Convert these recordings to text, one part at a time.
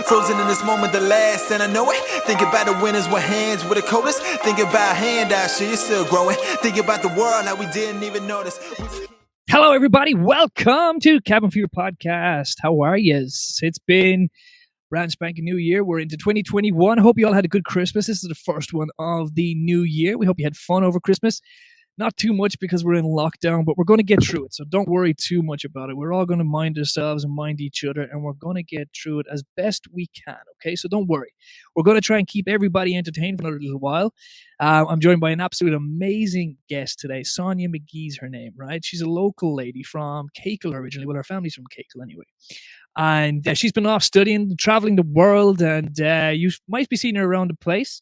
Frozen in this moment, the last, and I know it. Think about the winners with hands with the coldest. Think about handout, shit, it's still growing. Think about the world, how we didn't even notice. Hello, everybody. Welcome to Cabinfeverpcast. How are yous? It's been brand spanking new year. We're into 2021. Hope you all had a good Christmas. This is the first one of the new year. We hope you had fun over Christmas. Not too much because we're in lockdown, but we're going to get through it. So don't worry too much about it. We're all going to mind ourselves and mind each other, and we're going to get through it as best we can. Okay, so don't worry. We're going to try and keep everybody entertained for another little while. I'm joined by an absolute amazing guest today. Sonya Mcgee's her name, right? She's a local lady from Cakel originally. Well, her family's from Cakel anyway. And she's been off studying, traveling the world, and you might be seeing her around the place.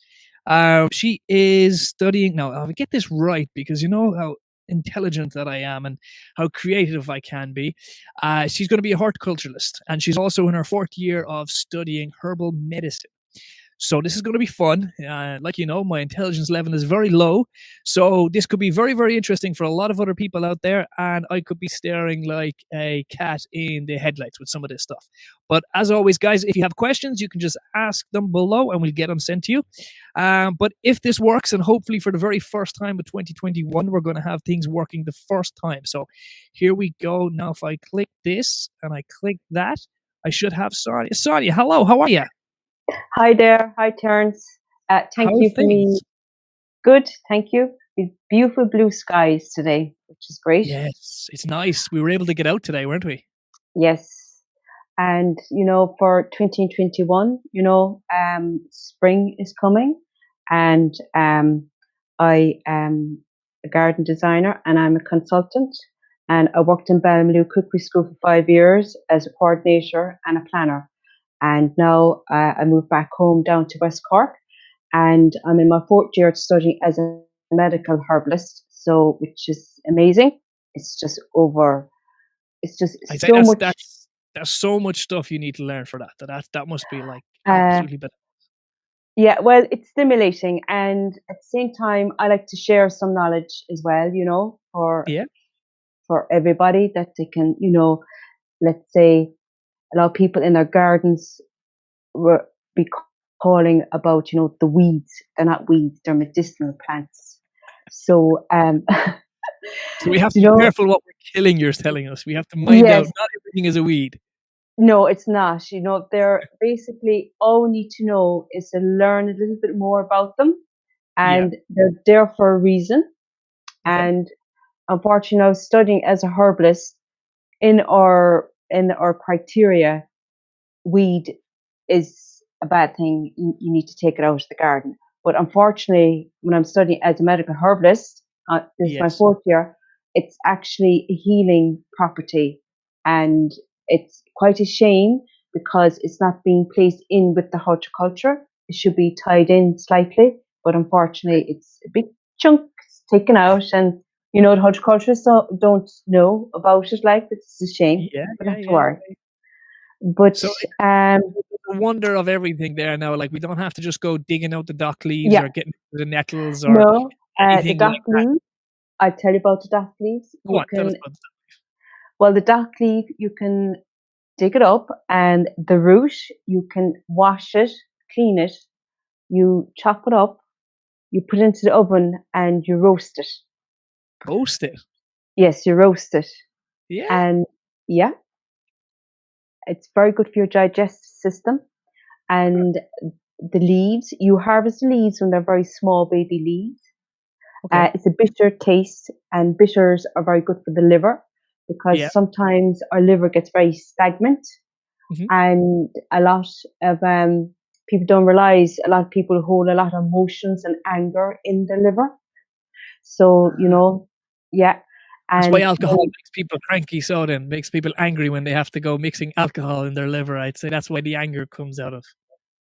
She is studying now. I'll get this right because you know how intelligent that I am and how creative I can be. She's going to be a horticulturist, and she's also in her fourth year of studying herbal medicine. So this is going to be fun. Like you know, my intelligence level is very low. So this could be very, very interesting for a lot of other people out there. And I could be staring like a cat in the headlights with some of this stuff. But as always, guys, if you have questions, you can just ask them below and we'll get them sent to you. But if this works, and hopefully for the very first time of 2021, we're going to have things working the first time. So here we go. Now, if I click this and I click that, I should have Sonya. Sonya, hello. How are you? Hi there. Hi, Terence. Thank you for me. Good. Thank you. With beautiful blue skies today, which is great. Yes, it's nice. We were able to get out today, weren't we? Yes. And, you know, for 2021, you know, spring is coming. And I am a garden designer and I'm a consultant. And I worked in Ballymaloo Cookery School for 5 years as a coordinator and a planner. And now I moved back home down to West Cork, and I'm in my fourth year studying as a medical herbalist. So, which is amazing. It's just over. It's just so much. There's so much stuff you need to learn for that. That must be like absolutely better. Yeah, well, it's stimulating, and at the same time, I like to share some knowledge as well. You know, for everybody that they can, you know, let's say. A lot of people in their gardens will be calling about, you know, the weeds. They're not weeds; they're medicinal plants. So, so we have to be careful what we're killing. You're telling us we have to mind out. Not everything is a weed. No, it's not. You know, they're basically all we need to know is to learn a little bit more about them, and they're there for a reason. Okay. And unfortunately, I was studying as a herbalist in our criteria, weed is a bad thing. You need to take it out of the garden. But unfortunately, when I'm studying as a medical herbalist, this is my fourth year, it's actually a healing property. And it's quite a shame because it's not being placed in with the horticulture. It should be tied in slightly. But unfortunately, it's a big chunk taken out, and you know, the horticulturists don't know about it. Like, it's a shame. But not to worry. But so the wonder of everything there now. Like, we don't have to just go digging out the dock leaves or getting the nettles or the dock leaves. I'll tell you about the dock leaves. Well, the dock leaf, you can dig it up, and the root, you can wash it, clean it, you chop it up, you put it into the oven, and you roast it. Roast it? Yes, you roast it. Yeah. And it's very good for your digestive system. And the leaves, you harvest the leaves when they're very small baby leaves. Okay. It's a bitter taste, and bitters are very good for the liver because sometimes our liver gets very stagnant. Mm-hmm. And a lot of people don't realize a lot of people hold a lot of emotions and anger in the liver. So, you know, that's why alcohol makes people cranky, so then makes people angry when they have to go mixing alcohol in their liver. I'd say that's why the anger comes out of.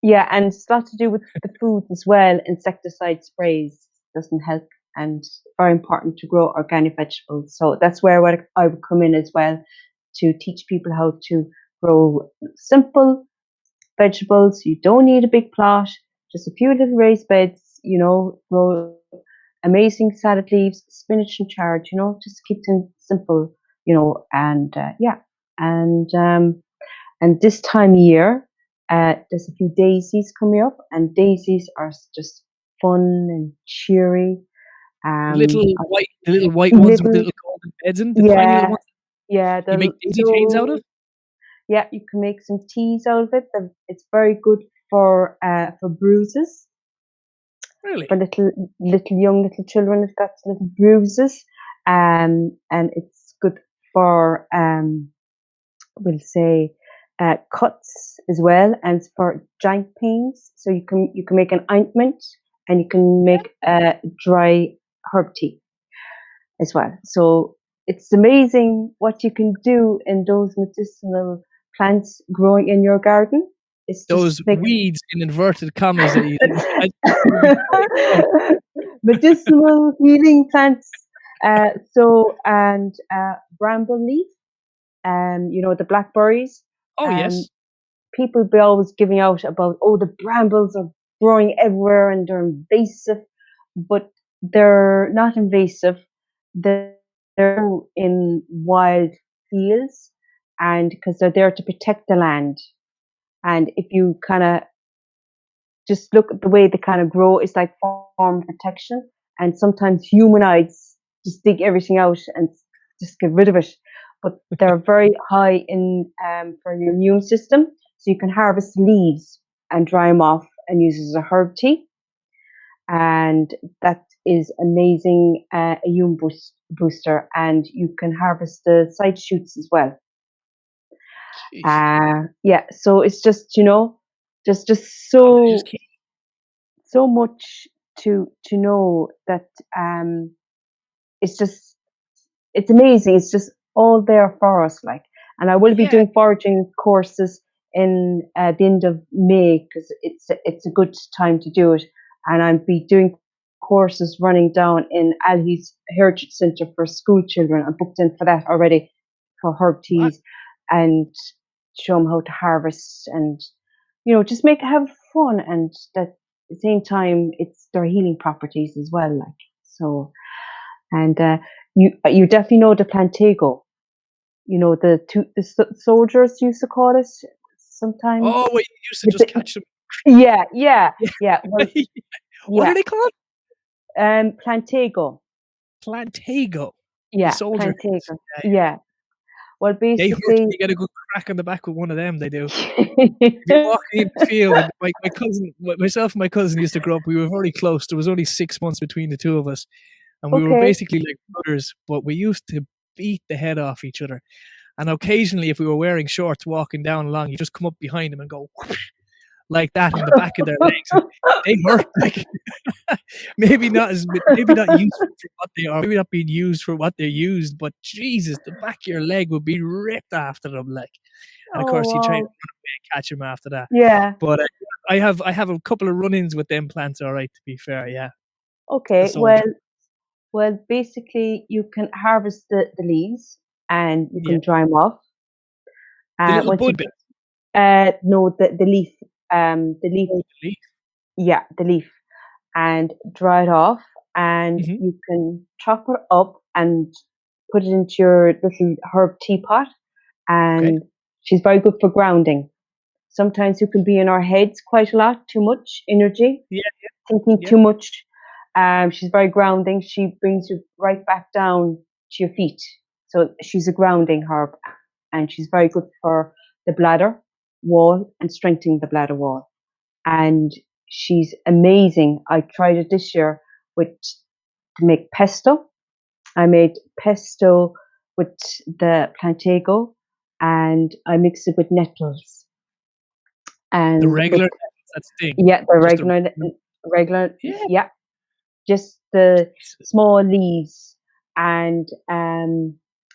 Yeah, and it's a lot to do with the food as well. Insecticide sprays doesn't help, and very important to grow organic vegetables. So that's where I would come in as well, to teach people how to grow simple vegetables. You don't need a big plot, just a few little raised beds, you know, grow amazing salad leaves, spinach and chard, you know, just keep them simple, you know, and and this time of year, There's a few daisies coming up, and daisies are just fun and cheery. The little white ones with the Little, little golden beds in, the tiny little yeah, ones yeah. you make daisy chains out of? Yeah, you can make some teas out of it. It's very good for bruises, Really? for little children that got little bruises, and it's good for we'll say cuts as well, and it's for joint pains. So you can make an ointment, and you can make a dry herb tea as well. So it's amazing what you can do in those medicinal plants growing in your garden. It's just Those like weeds in inverted commas that you would be growing. medicinal healing plants. And bramble leaf, the blackberries. Oh Um, yes. People be always giving out about, oh, the brambles are growing everywhere and they're invasive, but they're not invasive. They're in wild fields, and because they're there to protect the land. And if you kind of just look at the way they kind of grow, it's like farm protection. And sometimes human eyes just dig everything out and just get rid of it. But they're very high in for your immune system. So you can harvest leaves and dry them off and use it as a herb tea. And that is amazing immune booster. And you can harvest the side shoots as well. Jeez. Yeah, so it's just, just Oh, they just so keep, so much to know that it's just it's amazing. It's just all there for us, like. And I will be yeah. doing foraging courses in the end of May, because it's a good time to do it. And I'll be doing courses running down in Alhe's Heritage Centre for school children. I'm booked in for that already, for herb What? teas, and show them how to harvest, and just have fun, and that at the same time it's their healing properties as well, like. So, and you definitely know the plantago. The soldiers used to call it sometimes. Oh, wait, you used to With just catch them. yeah, yeah, yeah. Well, What are yeah. they called? Plantago. Plantago. The Yeah, soldier ants. plantago. Yeah. Well, They hurt when basically. you get a good crack on the back with one of them, they do. If you're walking in the field, and my cousin, myself and my cousin used to grow up, we were very close. There was only 6 months between the two of us. And we were Okay. basically like brothers, but we used to beat the head off each other. And occasionally, if we were wearing shorts walking down along, you just come up behind them and go like that in the back of their legs. And they hurt. Like maybe not useful for what they are, maybe not being used for what they're used, but Jesus, the back of your leg would be ripped after them. Like, and of Oh course, you try and wow. run away and catch them after that. Yeah. But I have a couple of run-ins with them plants. All right, to be fair, yeah, the Okay. soldier. Well, basically, you can harvest the leaves, and you Yeah, can dry them off. the little Once you bud bit. no, the leaf, the leaf, Oh, the leaf. yeah, the leaf, and dry it off, and Mm-hmm. you can chop it up and put it into your little herb teapot. Okay. And she's very good for grounding. Sometimes you can be in our heads quite a lot, too much energy, Yeah, thinking yeah. too much. She's very grounding. She brings you right back down to your feet. So she's a grounding herb, and she's very good for the bladder wall and strengthening the bladder wall. And she's amazing. I tried it this year to make pesto. I made pesto with the plantago, and I mixed it with nettles. The And regular that sting. yeah, the Just a regular, yeah. yeah, just the Jesus. small leaves, and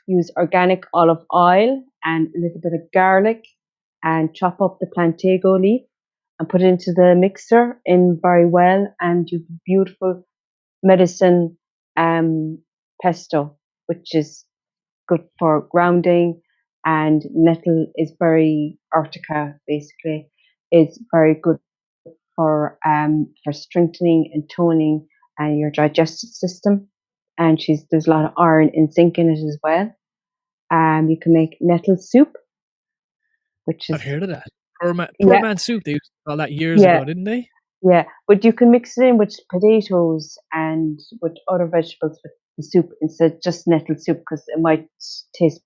use organic olive oil and a little bit of garlic, and chop up the plantago leaf and put it into the mixer in very well, and you have beautiful medicine pesto, which is good for grounding. And nettle is very Artica, basically, is very good for strengthening and toning your digestive system. And there's a lot of iron and zinc in it as well. You can make nettle soup, which I've is heard of that. Poor Yeah, man soup. They used to call that years yeah, ago, didn't they? yeah. But you can mix it in with potatoes and with other vegetables with the soup instead of just nettle soup because it might taste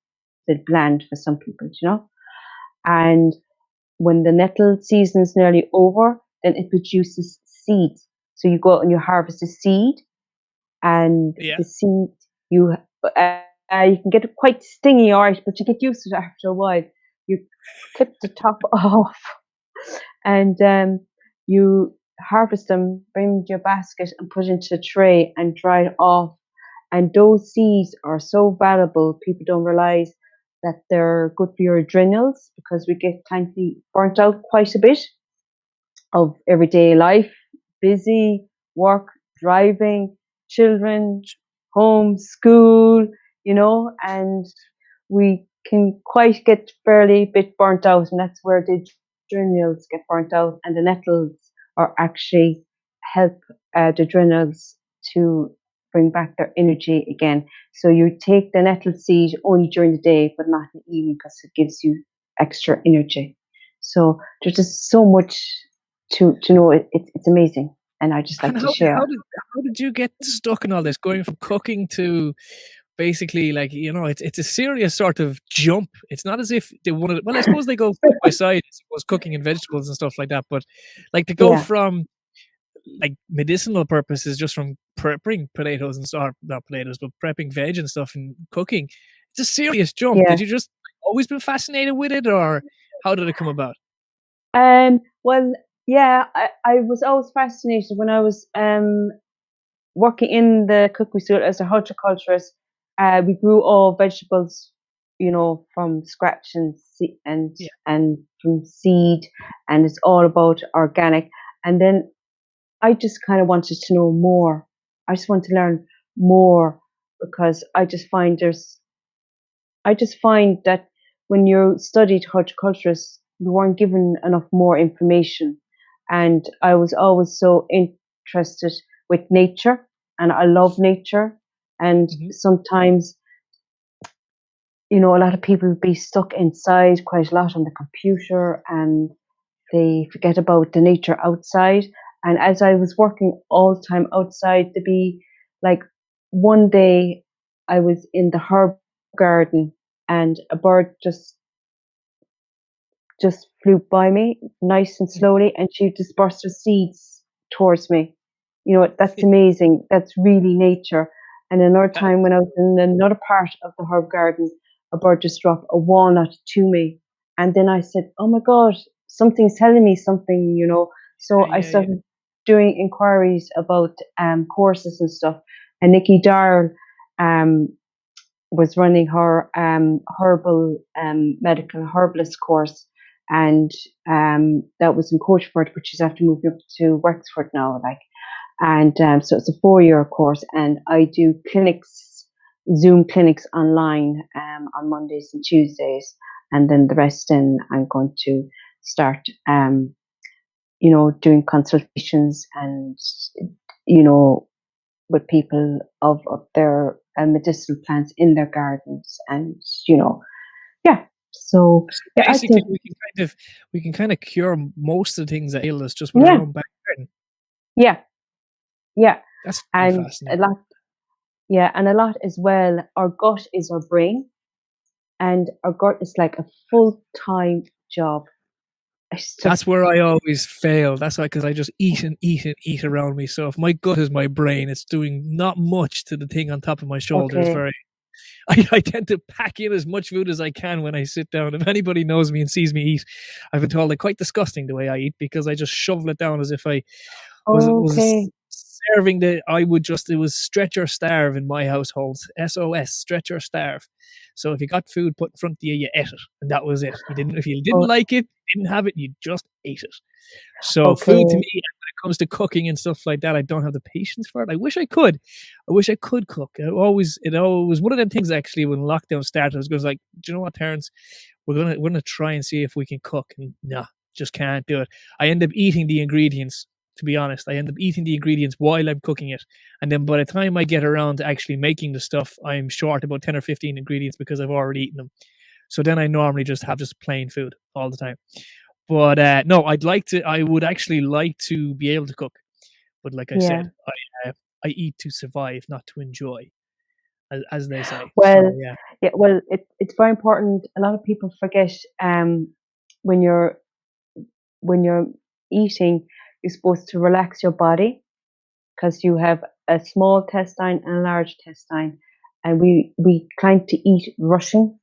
a bit bland for some people, you know. And when the nettle season is nearly over, then it produces seeds. So you go out and you harvest a seed, and Yeah. the seed you you can get it quite stingy, all right, but you get used to it after a while. You clip the top off, and you harvest them, bring them to your basket, and put it into a tray and dry it off. And those seeds are so valuable. People don't realize that they're good for your adrenals because we get kind of burnt out quite a bit of everyday life, busy, work, driving, children, home, school, you know, and we can quite get fairly bit burnt out, and that's where the adrenals get burnt out, and the nettles are actually help the adrenals to bring back their energy again. So you take the nettle seed only during the day, but not in the evening because it gives you extra energy. So there's just so much to know. It's amazing, and I just And like to share. how did you get stuck in all this, going from cooking to basically, like, it's a serious sort of jump. It's not as if they wanted. Well, I suppose they go side by side. I suppose cooking and vegetables and stuff like that. But like to go Yeah, from like medicinal purposes, just from prepping potatoes and stuff, not potatoes, but prepping veg and stuff and cooking, it's a serious jump. yeah. Did you just always been fascinated with it, or how did it come about? Well, yeah, I was always fascinated when I was working in the cookery school as a horticulturist. We grew all vegetables, you know, from scratch Yeah. and from seed, and it's all about organic. And then I just kind of wanted to know more. I just want to learn more because I just find that when you studied horticulturist, you weren't given enough more information. And I was always so interested with nature, and I love nature. And Hmm. sometimes, you know, a lot of people be stuck inside quite a lot on the computer, and they forget about the nature outside. And as I was working all the time outside, to be like one day I was in the herb garden, and a bird just flew by me nice and slowly, and she dispersed her seeds towards me. You know, that's amazing. That's really nature. And another time when I was in another part of the herb garden, a bird just dropped a walnut to me. And then I said, oh my God, something's telling me something, you know. So I Yeah, yeah. started doing inquiries about courses and stuff. And Nikki Darrell um, was running her herbal medical herbalist course, and that was in Coachford, but she's after moving up to Wexford now, like. And so it's a 4-year course, and I do clinics, Zoom clinics online on Mondays and Tuesdays, and then the rest then I'm going to start you know, doing consultations and, you know, with people of their medicinal plants in their gardens, and you know, yeah. So So yeah, I basically, think we can kind of cure most of the things that ail us just with our yeah, own back garden. yeah, yeah, That's really and a fascinating. lot, yeah, and a lot as well. Our gut is our brain, and our gut is like a full-time job. It's That's just where I always fail. That's why, because I just eat and eat and eat around me. So if my gut is my brain, it's doing not much to the thing on top of my shoulders. okay. Very, I tend to pack in as much food as I can when I sit down. If anybody knows me and sees me eat, I've been told I'm quite disgusting the way I eat, because I just shovel it down as if I was Okay. serving the. I would just, it was stretch or starve in my household. SOS, stretch or starve. So if you got food put in front of you, you ate it, and that was it. You didn't, if you didn't Oh, like it, didn't have it, you just ate it. So food to okay. me, when it comes to cooking and stuff like that, I don't have the patience for it. I wish I could. I wish I could cook. It always one of them things, actually, when lockdown started. I was going like, do you know what, Terrence? We're gonna try and see if we can cook, and nah, just can't do it. I end up eating the ingredients. To be honest, I end up eating the ingredients while I'm cooking it, and then by the time I get around to actually making the stuff, I'm short about 10 or 15 ingredients because I've already eaten them. So then I normally just have just plain food all the time. But no, I would actually like to be able to cook. But like I Yeah. said, I eat to survive, not to enjoy, as they say. Well, So yeah, yeah. Well, it's very important. A lot of people forget when you're when you're eating, you're supposed to relax your body because you have a small intestine and a large intestine, and we kind to eat rushing,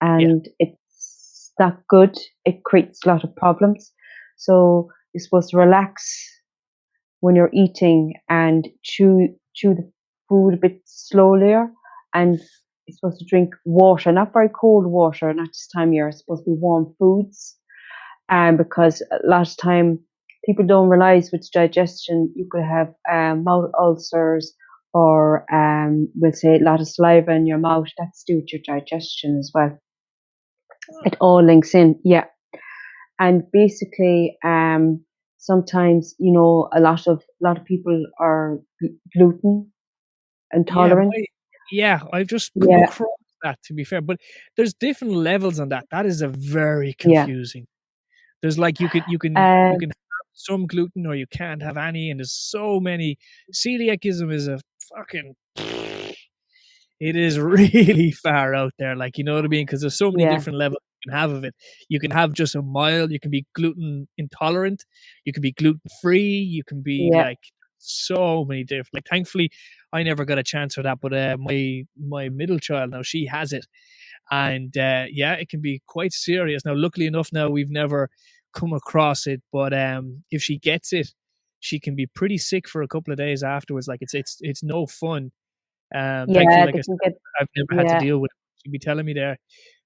yeah, and it's not good. It creates a lot of problems. So you're supposed to relax when you're eating and chew the food a bit slower, and you're supposed to drink water, not very cold water, not this time of year. It's supposed to be warm foods, and because a lot of time people don't realize with digestion you could have mouth ulcers, or we'll say a lot of saliva in your mouth. That's due to your digestion as well. It all links in, yeah. And basically, sometimes a lot of people are gluten yeah. intolerant. I've just come Yeah, across that, to be fair, but there's different levels on that. That is a very yeah. confusing. There's like you Uh, can have some gluten or you can't have any, and there's so many. Celiacism is a fucking. It is really far out there, like, you know what I mean? Because there's so many yeah, different levels you can have of it. You can have just a mild. You can be gluten intolerant. You can be gluten free. You can be yeah, like so many different. Like, thankfully, I never got a chance for that, but my middle child now, she has it, and yeah, it can be quite serious. Now, luckily enough, now we've never come across it, but if she gets it, she can be pretty sick for a couple of days afterwards. Like, it's no fun. Thankfully, yeah. like They I said, can get, I've never had to yeah, deal with it. She'd be telling me there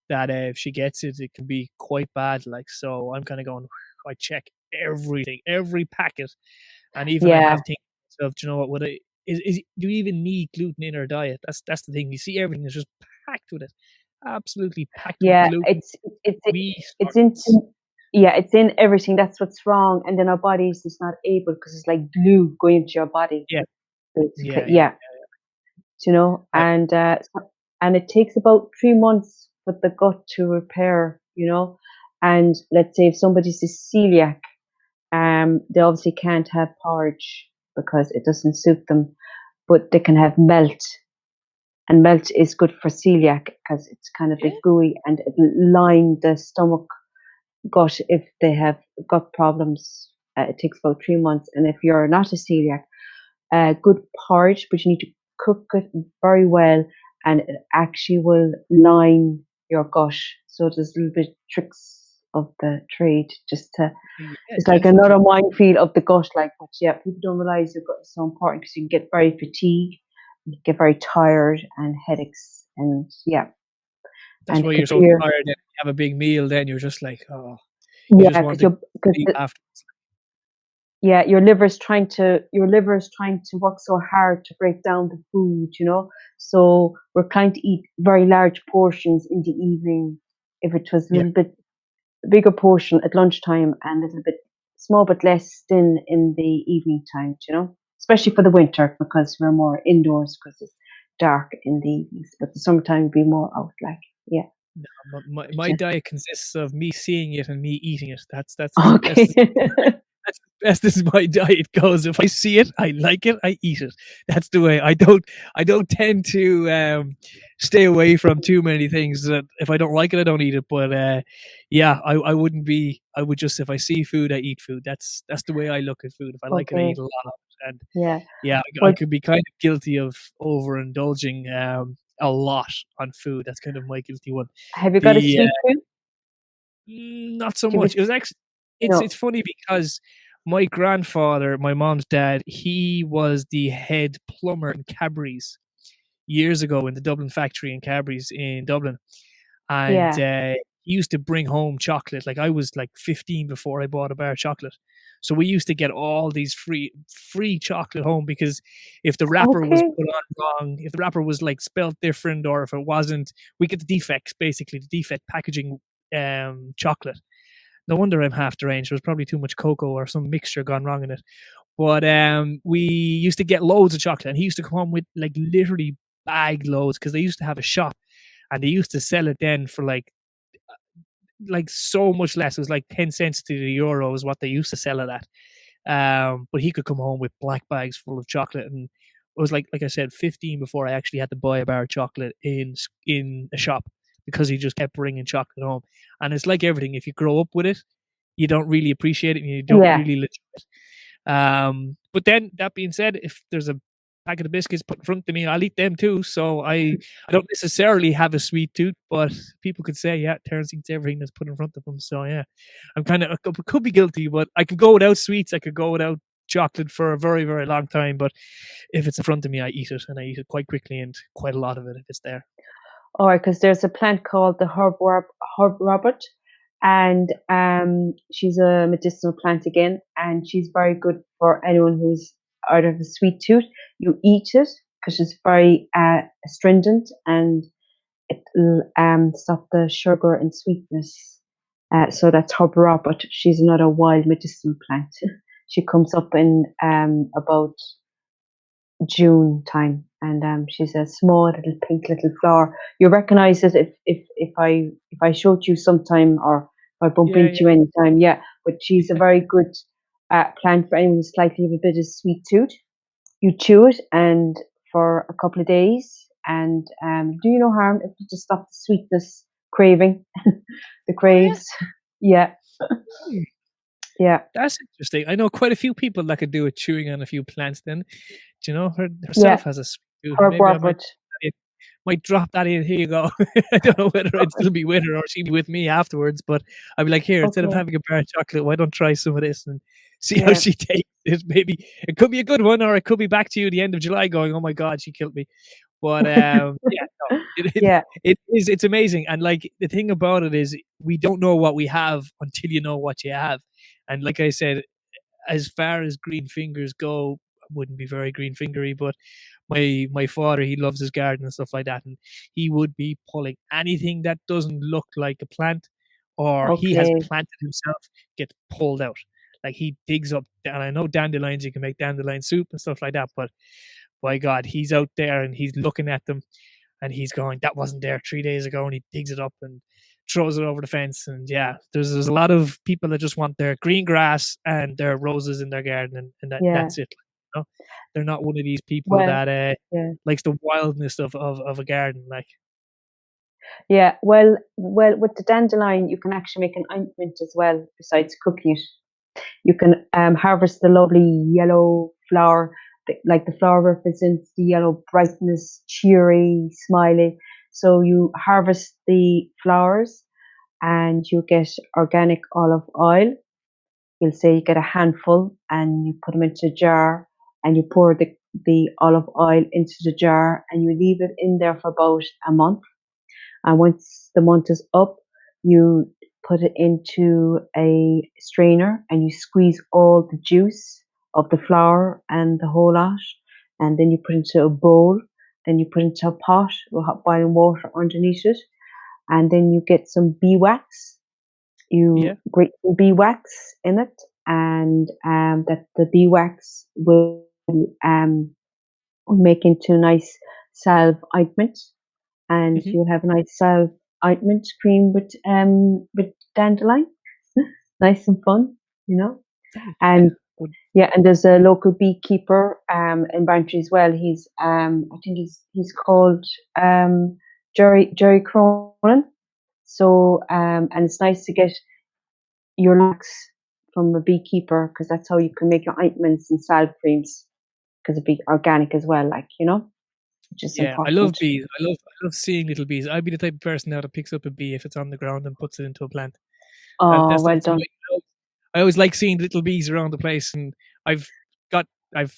that if she gets it, it can be quite bad. Like, so I'm kind of going, I check everything, every packet, and even I yeah, have things of, do you know what? Would I do you even need gluten in our diet? That's the thing. You see, everything is just packed with it, absolutely packed with yeah. gluten, wheat, It's in, starches. yeah, it's in everything. That's what's wrong, and then our body is just not able because it's like glue going into your body, Yeah, basically. yeah, yeah. Yeah, you know, I, and it takes about 3 months for the gut to repair, and let's say if somebody's a celiac, they obviously can't have porridge because it doesn't suit them, but they can have melt, and melt is good for celiac because it's kind of yeah, like gooey, and it line the stomach gut if they have gut problems. It takes about 3 months, and if you're not a celiac, good porridge, but you need to cook it very well, and it actually will line your gut. So there's a little bit tricks of the trade, just to, yeah, it's like definitely. another minefield of the gut. Like, but yeah, people don't realize your gut is so important because you can get very fatigued, you get very tired, and headaches, and yeah, That's and why it you're could so clear. tired. And you have a big meal, then you're just like, oh, you just Yeah, want because to your because sleep afterwards. yeah, your liver is trying to work so hard to break down the food. So we're trying to eat very large portions in the evening. If it was a Yeah. little bit bigger portion at lunchtime and a little bit small but less in the evening time. Especially for the winter because we're more indoors because it's dark in the evenings. But the summertime would be more out, like, yeah. No, my But, diet consists of me seeing it and me eating it. That's as best okay. as that's as best as my diet goes. If I see it, I like it, I eat it. That's the way. I don't tend to stay away from too many things. That if I don't like it, I don't eat it. But yeah, I wouldn't be. I would just, if I see food, I eat food. That's the way I look at food. If I like it, I eat Okay. a lot of it. And Yeah. yeah, I Well, could be kind of guilty of overindulging a lot on food. That's kind of my guilty one. have you got a The sweet tooth? Not so Do you have much. It was actually it's no. funny because my grandfather, my mom's dad, he was the head plumber in Cadbury's years ago in the Dublin factory in Cadbury's in Dublin, and Yeah. he used to bring home chocolate. Like, I was like 15 before I bought a bar of chocolate, so we used to get all these free chocolate home because if the wrapper was Okay. put on wrong, if the wrapper was like spelled different, or if it wasn't, we get the defects, basically the defect packaging chocolate. No wonder I'm half deranged. There was probably too much cocoa or some mixture gone wrong in it. But we used to get loads of chocolate, and he used to come home with like literally bag loads because they used to have a shop, and they used to sell it then for like like so much less. It was like 10 cents to the euro is what they used to sell it at. But he could come home with black bags full of chocolate, and it was like I said, 15 before I actually had to buy a bar of chocolate in a shop, because he just kept bringing chocolate home. And it's like everything: if you grow up with it, you don't really appreciate it, and you don't Yeah. really live it. But then that being said, if there's a packet of biscuits put in front of me, I'll eat them too. So I don't necessarily have a sweet tooth, but people could say, yeah, Terrence eats everything that's put in front of him. So yeah, I'm kind of could be guilty, but I could go without sweets. I could go without chocolate for a very, very long time. But if it's in front of me, I eat it, and I eat it quite quickly and quite a lot of it if it's there. All right, because there's a plant called the herb robert, and she's a medicinal plant again, and she's very good for anyone who's out of a sweet tooth. You eat it because it's very astringent, and it'll stop the sugar and sweetness. So that's herb robert. She's another wild medicinal plant. She comes up in about June time, and she's a small little pink little flower. You recognise it if I showed you sometime, or if I bump Yeah, into you anytime. Yeah, but she's a very good plant for anyone who's slightly have a bit of sweet tooth. You chew it and for a couple of days, and do you no harm if you just stop the sweetness craving, the craves. Yeah, Hmm. yeah, That's interesting. I know quite a few people that could do it chewing on a few plants. Then, do you know, yeah. herself has a sweet tooth. Herb Maybe I robert. might drop that in. Here you go. I don't know whether I'd still be with her or she'd be with me afterwards, but I'd be like, here, instead of Okay. having a bar of chocolate, why don't try some of this and see how Yeah, she takes it? Maybe it could be a good one, or it could be back to you at the end of July going, oh my God, she killed me. But yeah, no, yeah, it's amazing. And like the thing about it is we don't know what we have until you know what you have. And like I said, as far as green fingers go, I wouldn't be very green fingery, but my father, he loves his garden and stuff like that, and he would be pulling anything that doesn't look like a plant or he has okay, planted himself, get pulled out. Like he digs up, and I know dandelions, you can make dandelion soup and stuff like that, but by God, he's out there and he's looking at them and he's going, that wasn't there 3 days ago, and he digs it up and throws it over the fence. And yeah, there's a lot of people that just want their green grass and their roses in their garden, and yeah. that's it. You know? They're not one of these people Well, that yeah. likes the wildness of a garden. Like, Yeah, well, with the dandelion, you can actually make an ointment as well, besides cooking it. You can harvest the lovely yellow flower, like the flower represents the yellow brightness, cheery, smiley. So you harvest the flowers and you get organic olive oil. You'll say you get a handful and you put them into a jar and you pour the olive oil into the jar and you leave it in there for about a month. And once the month is up, you put it into a strainer and you squeeze all the juice of the flour and the whole lot. And then you put it into a bowl. Then you put it into a pot with hot boiling water underneath it. And then you get some beeswax. yeah, You grate some beeswax in it, and that the beeswax will um, make into a nice salve ointment, and hmm, you'll have a nice salve ointment cream with dandelion. Nice and fun, you know. yeah, And would, yeah, and there's a local beekeeper in Bantry as well. He's I think he's called Jerry Cronin. So and it's nice to get your lax from a beekeeper because that's how you can make your ointments and salve creams because it'd be organic as well, like which is yeah. I important. love bees. I love seeing little bees. I'd be the type of person now that picks up a bee if it's on the ground and puts it into a plant. Oh, That's well that's the done. way. I always like seeing little bees around the place, and I've got I've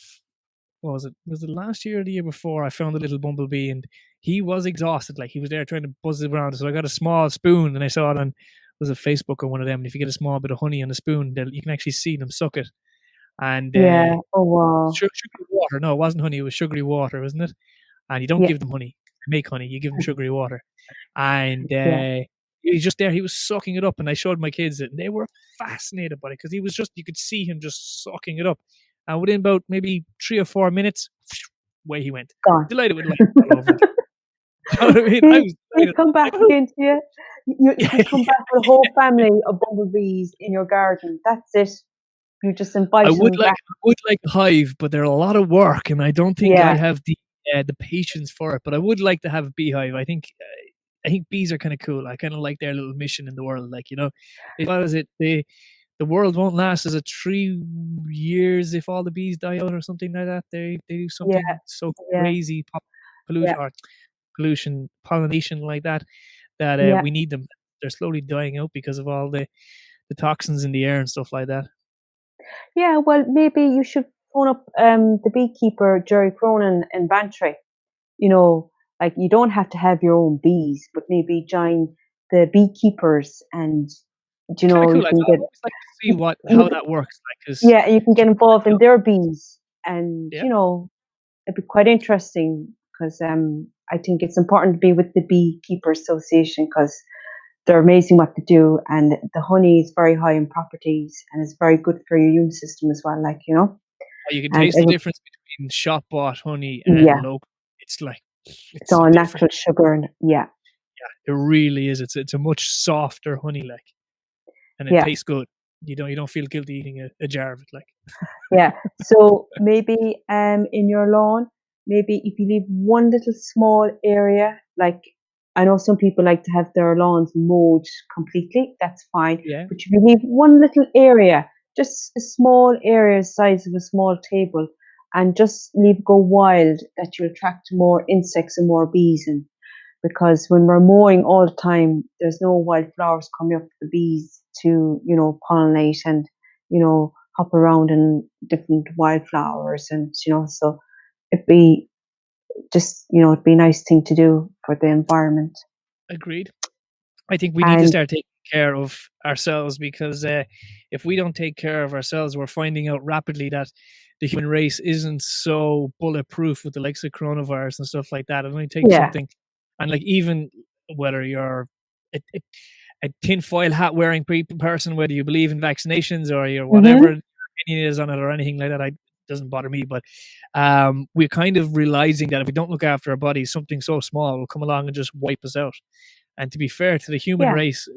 what was it? Was it last year or the year before? I found a little bumblebee, and he was exhausted. Like he was there trying to buzz it around. So I got a small spoon, and I saw it on was it Facebook or one of them. And if you get a small bit of honey on a spoon, you can actually see them suck it. And Yeah. Oh wow. sugary water. No, it wasn't honey. It was sugary water, wasn't it? And you don't Yeah. give them honey. To make honey, you give them sugary water. And Yeah. he's just there. He was sucking it up, and I showed my kids it, and they were fascinated by it because he was just you could see him just sucking it up. And within about maybe 3 or 4 minutes, away he went. Gone. Delighted with life all over again. You know what I mean? I was They like, come back "Oh." again to you. You could come back with a whole family of bumblebees in your garden. That's it. You just invite them back. I would like a hive, but they're a lot of work, and I don't think I Yeah, have the patience for it. But I would like to have a beehive. I think bees are kind of cool. I kind of like their little mission in the world. Like, you know, what is it? The world won't last as a 3 years if all the bees die out or something like that. They do yeah, something so yeah, crazy, yeah, pollution, pollination like that, that yeah. we need them. They're slowly dying out because of all the toxins in the air and stuff like that. Yeah, well, maybe you should phone up the beekeeper, Jerry Cronin in Bantry. You know, like you don't have to have your own bees, but maybe join the beekeepers and, Kind of you cool. can I get, always like to see you, how you, that works. Like, because yeah, you can get involved in their bees and, yeah, it'd be quite interesting because I think it's important to be with the Beekeeper Association because they're amazing what they do, and the honey is very high in properties and it's very good for your immune system as well. you can And taste the difference between shop bought honey and yeah, local. It's like it's it's so all different. natural sugar, and yeah, It really is. It's a much softer honey, like, and it yeah, tastes good. You don't feel guilty eating a jar of it, like. yeah. So maybe in your lawn, maybe if you leave one little small area, like I know some people like to have their lawns mowed completely, that's fine. Yeah, But if you leave one little area, just a small area the size of a small table, and just leave it go wild, that you attract more insects and more bees in. Because when we're mowing all the time, there's no wildflowers coming up for the bees to, pollinate and, hop around in different wildflowers. And, so it'd be it'd be a nice thing to do for the environment. agreed. I think we need to And start taking care of ourselves because if we don't take care of ourselves, we're finding out rapidly that the human race isn't so bulletproof with the likes of coronavirus and stuff like that. It only takes yeah, something, and like even whether you're a tinfoil hat wearing person, whether you believe in vaccinations or you're whatever hmm, opinion is on it or anything like that, doesn't bother me. But we're kind of realizing that if we don't look after our bodies, something so small will come along and just wipe us out. And to be fair to the human yeah, race,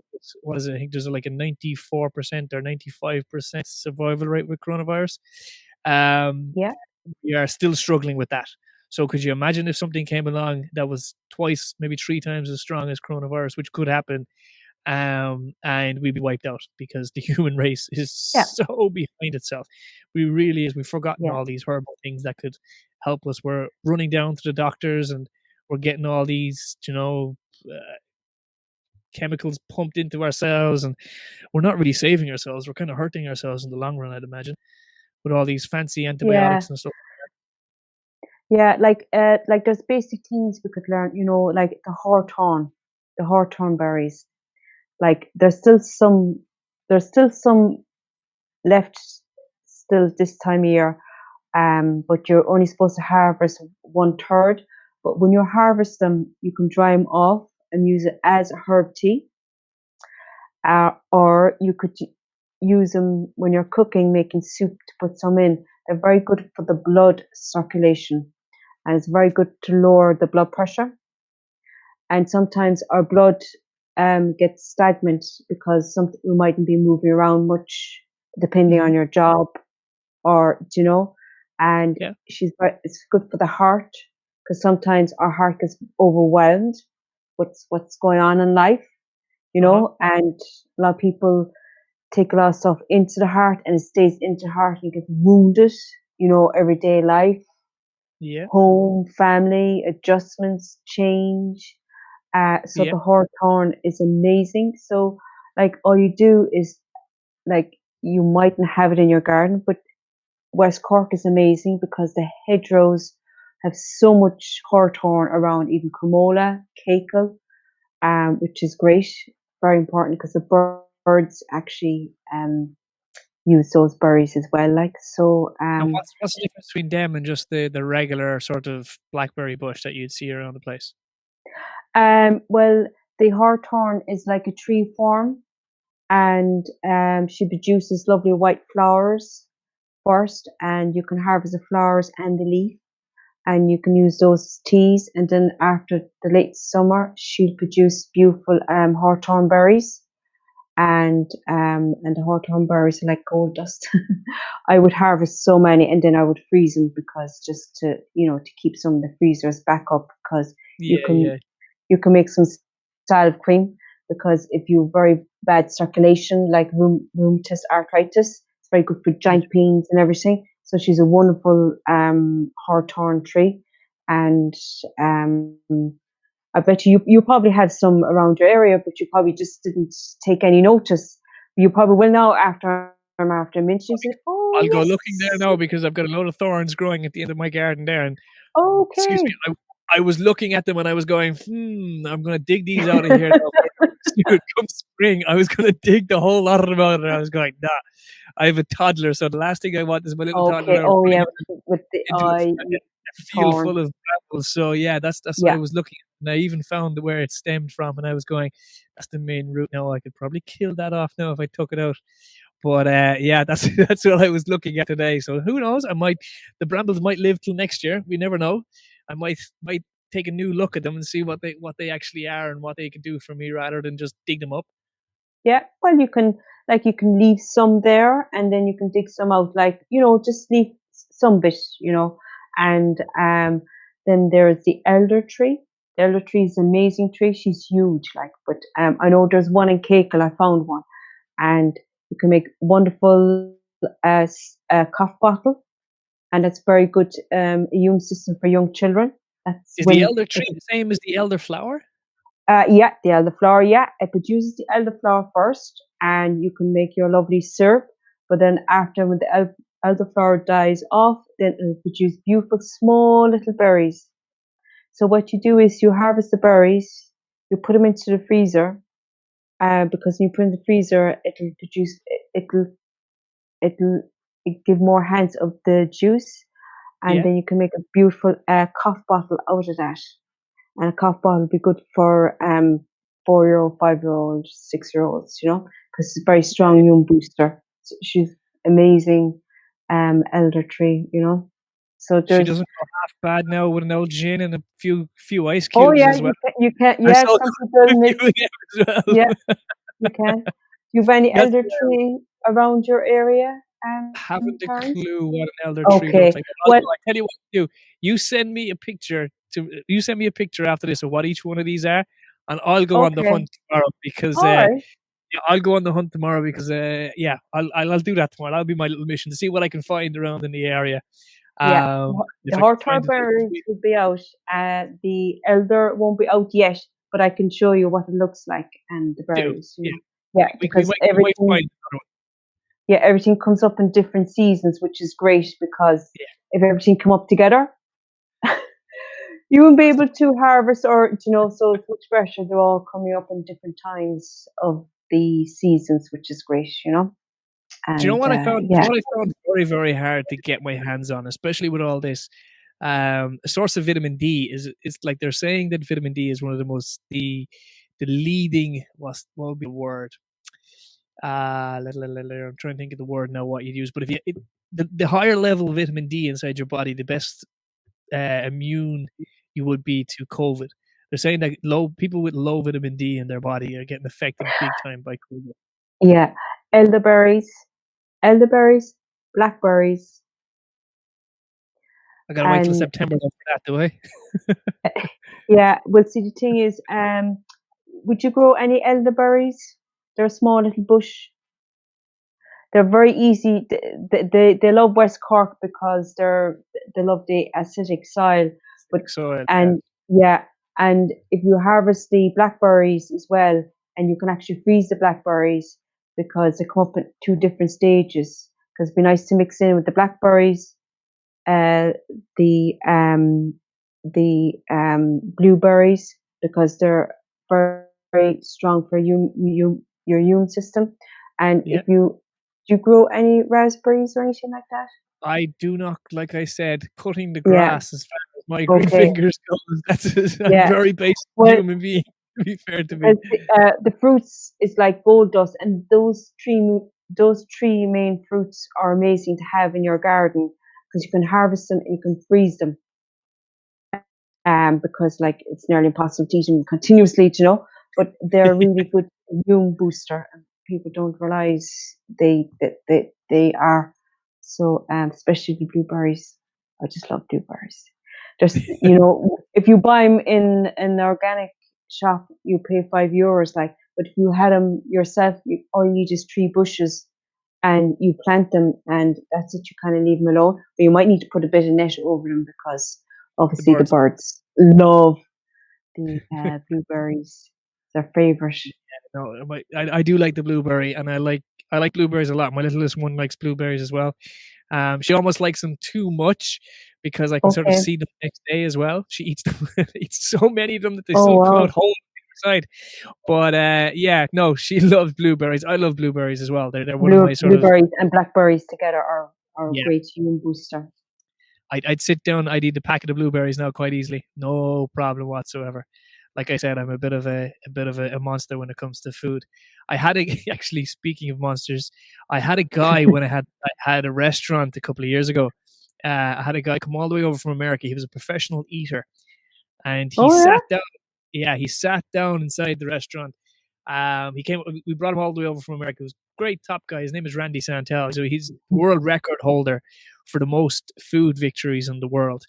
what is it? I think there's like a 94% or 95% survival rate with coronavirus. Um, yeah, we are still struggling with that. So could you imagine if something came along that was twice, maybe three times as strong as coronavirus, which could happen, and we'd be wiped out because the human race is yeah, so behind itself. We really is. We've forgotten yeah, all these herbal things that could help us. We're running down to the doctors and we're getting all these, chemicals pumped into ourselves, and we're not really saving ourselves. We're kind of hurting ourselves in the long run, I'd imagine, with all these fancy yeah, antibiotics and stuff. yeah. Like there's basic things we could learn. Like the hawthorn berries. Like there's still some left still this time of year, but you're only supposed to harvest 1/3. But when you harvest them, you can dry them off and use it as a herb tea, or you could use them when you're cooking, making soup to put some in. They're very good for the blood circulation, and it's very good to lower the blood pressure. And sometimes our blood gets stagnant because we mightn't be moving around much, depending on Hmm. your job, or and Yeah, it's good for the heart because sometimes our heart gets overwhelmed with what's going on in life, uh-huh. and a lot of people take a lot of stuff into the heart and it stays into the heart and gets wounded, everyday life, Yeah, home, family, adjustments, change. So yeah, the hawthorn is amazing. So like all you do is like you mightn't have it in your garden, but West Cork is amazing because the hedgerows have so much hawthorn around, even cremola, cakel, which is great, very important because the birds actually use those berries as well. Like so, and what's the difference between them and just the regular sort of blackberry bush that you'd see around the place? well, the hawthorn is like a tree form, and she produces lovely white flowers first, and you can harvest the flowers and the leaf. and you can use those as teas. And then after the late summer, she'll produce beautiful hawthorn berries, and the hawthorn berries are like gold dust. I would harvest so many, and then I would freeze them, because just to to keep some of the freezers back up, because you Yeah, can yeah. you can make some salve cream, because if you have very bad circulation, like rheumatoid arthritis, it's very good for joint pains and everything. So she's a wonderful hawthorn tree, and I bet you probably have some around your area, but you probably just didn't take any notice. You probably will now after mentioning it. Oh I'll go looking there yes, now because I've got a load of thorns growing at the end of my garden there. And excuse okay. me, I was looking at them and I was going, I'm going to dig these out of here now. Come spring, I was going to dig the whole lot of them out, and I was going, nah. I have a toddler, so the last thing I want is my little toddler Okay. now Oh running yeah, with the into a field thorn. full of brambles. So yeah, that's what I Yeah. was looking at. And I even found where it stemmed from, and I was going, that's the main root. Now I could probably kill that off now if I took it out. But yeah, that's that's what I was looking at today. So who knows? The brambles might live till next year. We never know. I might take a new look at them and see what they actually are and what they can do for me, rather than just dig them up. Yeah, well, you can leave some there, and then you can dig some out, just leave some bit, and then there's the elder tree. The elder tree is an amazing tree. She's huge, but I know there's one in Cakel. I found one, and you can make wonderful cough bottle, and that's very good immune system for young children. That's Is the when elder tree the same as the elder flower? yeah, the elderflower, yeah. It produces the elderflower first, and you can make your lovely syrup. But then after, when the elderflower dies off, then it'll produce beautiful small little berries. So what you do is you harvest the berries, you put them into the freezer, because when you put in the freezer, it'll it'll give more hands of the juice, and Yeah. then you can make a beautiful cough bottle out of that. And a cough bottle would be good for 4-year-old, 5-year-old, 6-year-olds, because it's a very strong immune booster. So she's amazing, elder tree, So She there's, doesn't go half bad now with an old gin and a few ice oh cubes yeah, as well. you can, I yeah, saw some people you mix, there as yeah, well. you can. Do you have any That's elder tree around your area, haven't a Karen? clue what an elder tree looks Okay, like. well, I tell you what to do. You send me a picture after this of what each one of these are, and I'll go on the okay, hunt tomorrow because all right, yeah, I'll go on the hunt tomorrow because yeah, I'll do that tomorrow. That'll be my little mission to see what I can find around in the area. yeah. If The I can Hortar find it. berries will be out. The elder won't be out yet, but I can show you what it looks like, and the Do. berries. Yeah. Yeah, We because might find another one. everything comes up in different seasons, which is great, because Yeah. if everything come up together, you won't be That's the able to harvest, or so it's much better. They're all coming up in different times of the seasons, which is great. Do you know And what I found? Do you yeah, know what I found very, very hard to get my hands on, especially with all this? A source of vitamin D is like they're saying that vitamin D is one of the leading what would be the word? I'm trying to think of the word now. What you'd use, but the higher level of vitamin D inside your body, the best immune you would be to COVID. They're saying that people with low vitamin D in their body are getting affected big time by COVID. yeah, elderberries, elderberries, blackberries, I gotta wait till and September for that, do I? yeah. Well, see, the thing is, would you grow any elderberries? They're a small little bush. They're very easy. They love West Cork because they love the acidic soil. But Acidic soil, yeah. and yeah, and if you harvest the blackberries as well, and you can actually freeze the blackberries, because they come up at two different stages. Because it'd be nice to mix in with the blackberries, uh, the blueberries, because they're very, very strong for your immune system. And Yeah. if you do you grow any raspberries or anything like that? I do not, like I said, cutting the Yeah. grass as far as my green Okay. fingers goes. I'm Yeah. very basic Well, human being, to be fair to me. because the fruits is like gold dust, and those three main fruits are amazing to have in your garden, because you can harvest them and you can freeze them. because like it's nearly impossible to eat them continuously, you know. But they're a really good immune booster, and people don't realize they are. So, especially the blueberries. I just love blueberries. Just, you know, if you buy them in an organic shop, you pay €5. Like, but if you had them yourself, all you need is 3 bushes, and you plant them, and that's it. You kind of leave them alone. But you might need to put a bit of net over them because The obviously the birds. birds love the blueberries. Their favorite. No, I do like the blueberry, and I like blueberries a lot. My littlest one likes blueberries as well. She almost likes them too much because I can sort of Okay. see them the next day as well. She eats them, eats so many of them that they Oh still come wow. out whole inside. But yeah, no, she loves blueberries. I love blueberries as well. They're one of my sort of, Blueberries and blackberries together are a yeah. great immune booster. I'd sit down. I'd eat a packet of blueberries now quite easily, no problem whatsoever. Like I said, I'm a bit of a monster when it comes to food. I had a actually, speaking of monsters, I had a guy when I had a restaurant a couple of years ago. I had a guy come all the way over from America. He was a professional eater, and he Oh yeah. sat down. Yeah, he sat down inside the restaurant. He came. We brought him all the way over from America. He was a great top guy. His name is Randy Santel. So he's the world record holder for the most food victories in the world.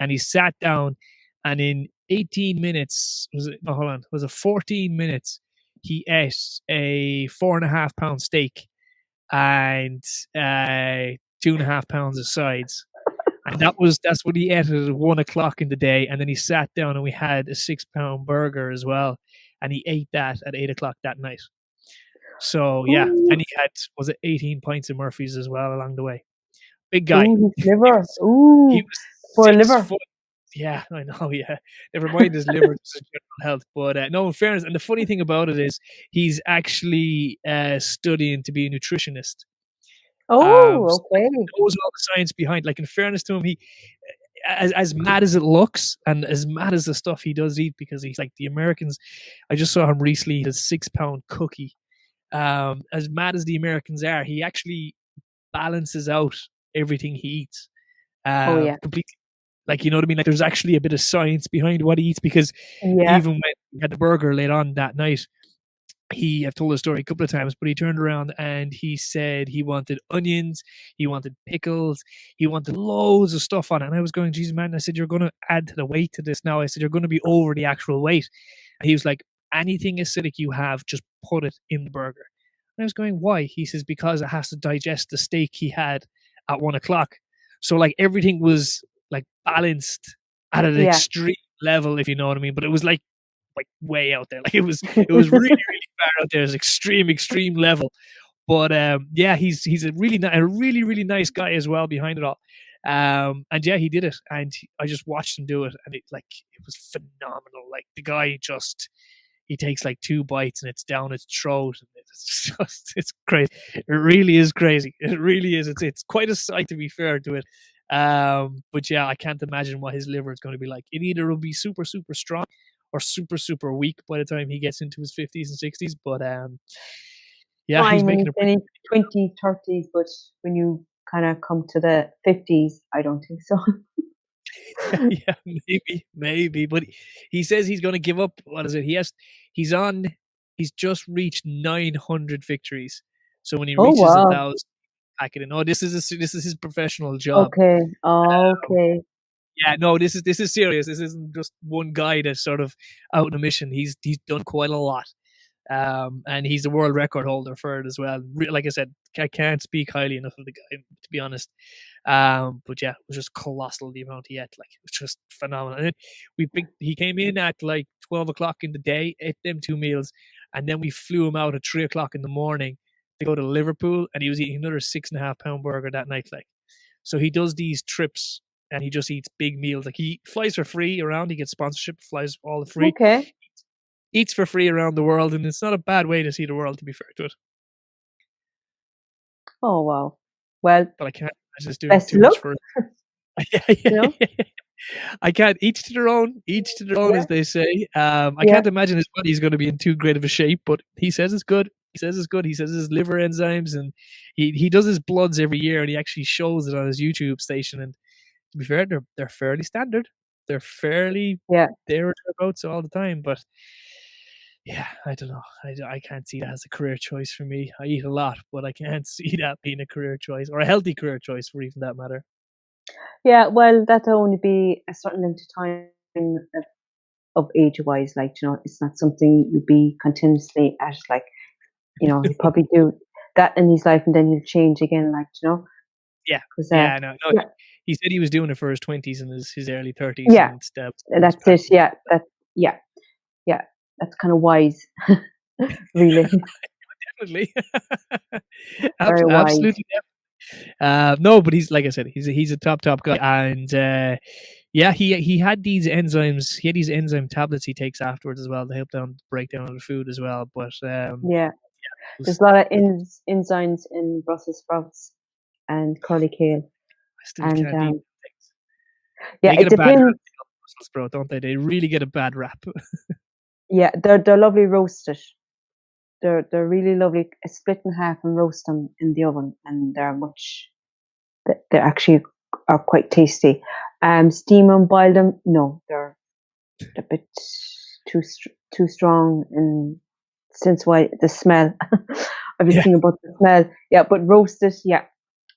And he sat down, and in 18 minutes, was it? No, hold on. Was it 14 minutes? He ate a 4.5 pound steak and 2.5 pounds of sides. And that's what he ate at 1 o'clock in the day. And then he sat down and we had a 6 pound burger as well. And he ate that at 8 o'clock that night. So yeah. Ooh, And he had, was it 18 pints of Murphy's as well along the way. Big guy. ooh, his He liver. was he Ooh, was poor 6 foot. liver. Yeah, I know, yeah. Never mind his liver, just his general health. But no, in fairness, and the funny thing about it is he's actually studying to be a nutritionist. So Oh, like okay. he knows all the science behind. Like in fairness to him, he as mad as it looks and as mad as the stuff he does eat, because he's like the Americans. I just saw him recently eat a 6 pound cookie. As mad as the Americans are, he actually balances out everything he eats. Oh yeah. Completely. Like, you know what I mean? Like there's actually a bit of science behind what he eats, because Yeah. even when he had the burger late on that night, I've told the story a couple of times, but he turned around and he said he wanted onions, he wanted pickles, he wanted loads of stuff on it. And I was going, Jesus, man, I said, you're going to add to the weight to this now. I said, you're going to be over the actual weight. And he was like, anything acidic you have, just put it in the burger. And I was going, why? He says, because it has to digest the steak he had at 1 o'clock. So like everything was like balanced at an Yeah. extreme level, if you know what I mean. But it was like way out there. Like it was really far out there. It's extreme level. But yeah, he's a really nice guy as well behind it all. And yeah, he did it, and I just watched him do it, and it was phenomenal. Like the guy just he takes like 2 bites and it's down his throat, and it's crazy. It really is crazy. It really is. It's quite a sight, to be fair to it. But yeah, I can't imagine what his liver is going to be like. It either will be super strong or super weak by the time he gets into his 50s and 60s. But yeah, he's Fine when making he's a in pretty. his 20s, 30s, but when you kind of come to the 50s, I don't think so. Yeah, maybe. But he says he's going to give up. What is it? He's on. He's just reached 900 victories. So when he Oh reaches wow. 1,000, pack it in. Oh, this is his professional job. Okay. Um, Okay. yeah, no, this is serious. This isn't just one guy that's sort of out on a mission. He's done quite a lot. And he's the world record holder for it as well. Like I said, I can't speak highly enough of the guy, to be honest. But yeah, it was just colossal the amount he ate. Like it was just phenomenal. And then he came in at like 12 o'clock in the day, ate them 2 meals, and then we flew him out at 3 o'clock in the morning to go to Liverpool, and he was eating another 6.5 pound burger that night. Like, so he does these trips and he just eats big meals. Like he flies for free around. He gets sponsorship, flies all the free, Okay. eats for free around the world, and it's not a bad way to see the world, to be fair to it. Oh wow. Well, But I can't imagine it's doing best too of much luck. for it. You know. I can't. Each to their own. Each to their own, Yeah. as they say. I Yeah. can't imagine his body's going to be in too great of a shape, but he says it's good. He says it's good. He says his liver enzymes, and he does his bloods every year, and he actually shows it on his YouTube station. And to be fair, they're fairly standard. They're fairly Yeah. thereabouts all the time, but yeah, I don't know. I can't see that as a career choice for me. I eat a lot, but I can't see that being a career choice or a healthy career choice for even that matter. Yeah, well, that'll only be a certain length of time of age-wise. Like, it's not something you'd be continuously at. Like, he'll probably do that in his life and then he'll change again. Like, Yeah, because yeah, no. yeah, He said he was doing it for his 20s and his early 30s, yeah, and that's it. Yeah, yeah, yeah, that's kind of wise, really, definitely, very wise. absolutely. No, but he's like I said, he's a top guy, and yeah, he had these enzymes. He had these enzyme tablets he takes afterwards as well to help down breakdown of the food as well. But Yeah, was, there's a lot of enzymes in Brussels sprouts and curly kale, I still and can't eat things. yeah, They it get a bad rap, depends. Brussels sprout, don't they? They really get a bad rap. Yeah, they're lovely roasted. They're really lovely. Split in half and roast them in the oven, and they actually are quite tasty. Steam and boil them. No, they're a bit too strong, and since why the smell. I was Yeah, thinking about the smell. Yeah, but roasted, yeah.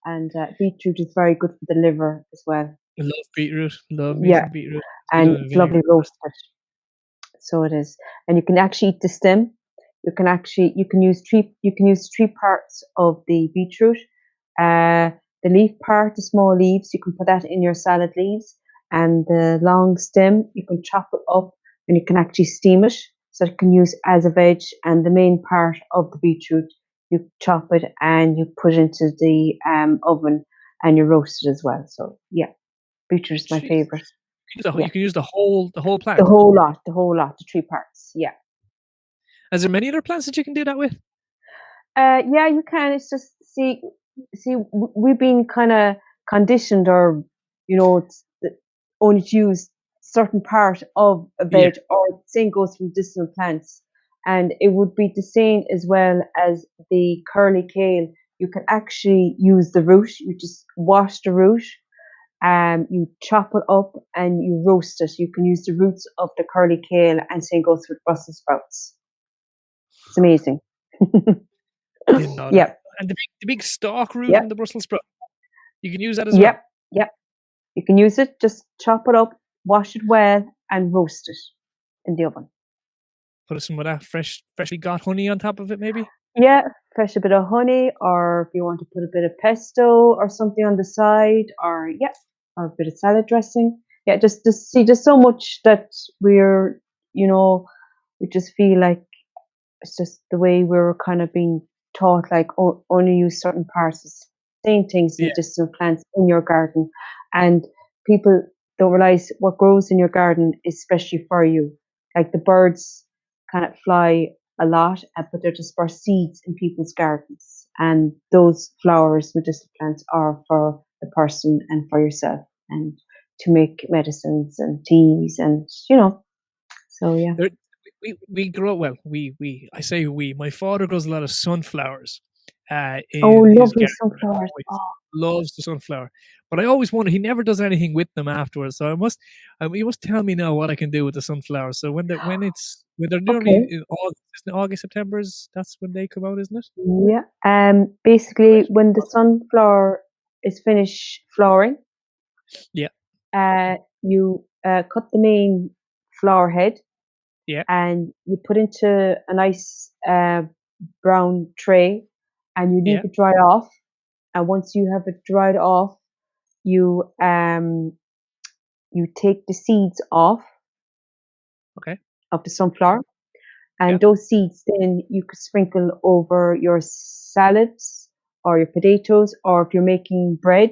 And beetroot is very good for the liver as well. I love beetroot. Love me Yeah, some beetroot. Good and on it's vinegar. lovely roasted. So it is, and you can actually eat the stem. You can use three parts of the beetroot. The leaf part, the small leaves, you can put that in your salad leaves, and the long stem you can chop it up, and you can actually steam it, so you can use as a veg. And the main part of the beetroot, you chop it and you put it into the oven, and you roast it as well. So yeah, beetroot is my Jeez. favorite. You Yeah, can use the whole the plant. whole lot, the three parts. Yeah. Is there many other plants that you can do that with? Yeah, you can. It's just we've been kind of conditioned, or only to use certain part of a Yeah. veg, or the same goes for medicinal plants, and it would be the same as well as the curly kale. You can actually use the root. You just wash the root, you chop it up and you roast it. You can use the roots of the curly kale, and same goes with Brussels sprouts. It's amazing. Didn't know that. Yeah. And the big stalk root in Yep. the Brussels sprout, you can use that as well. Yep. Yep. You can use it. Just chop it up, wash it well, and roast it in the oven. Put some of that freshly got honey on top of it, maybe. Yeah, fresh a bit of honey, or if you want to put a bit of pesto or something on the side, or or a bit of salad dressing. Yeah, just see, there's so much that we just feel like it's just the way we're kind of being taught, like only use certain parts of same things in Yeah. medicinal plants in your garden, and people don't realize what grows in your garden is especially for you. Like the birds kind of fly a lot, but they're just for seeds in people's gardens, and those flowers, medicinal plants, are for the person and for yourself, and to make medicines and teas, and so yeah. There, we grow well. I say we. My father grows a lot of sunflowers Oh, in his lovely garden. sunflowers. Always Oh, loves the sunflower, but I always wonder he never does anything with them afterwards. So he must tell me now what I can do with the sunflowers. So when they're nearly okay. in August, isn't it? August, September's that's when they come out, isn't it? Yeah. Right. Basically, when the sunflower is finished flowering, Yeah, you cut the main flower head, yeah, and you put into a nice brown tray, and you yeah. leave it dry off. And once you have it dried off, you you take the seeds off Okay. of the sunflower, Yeah, and those seeds then you could sprinkle over your salads or your potatoes, or if you're making bread,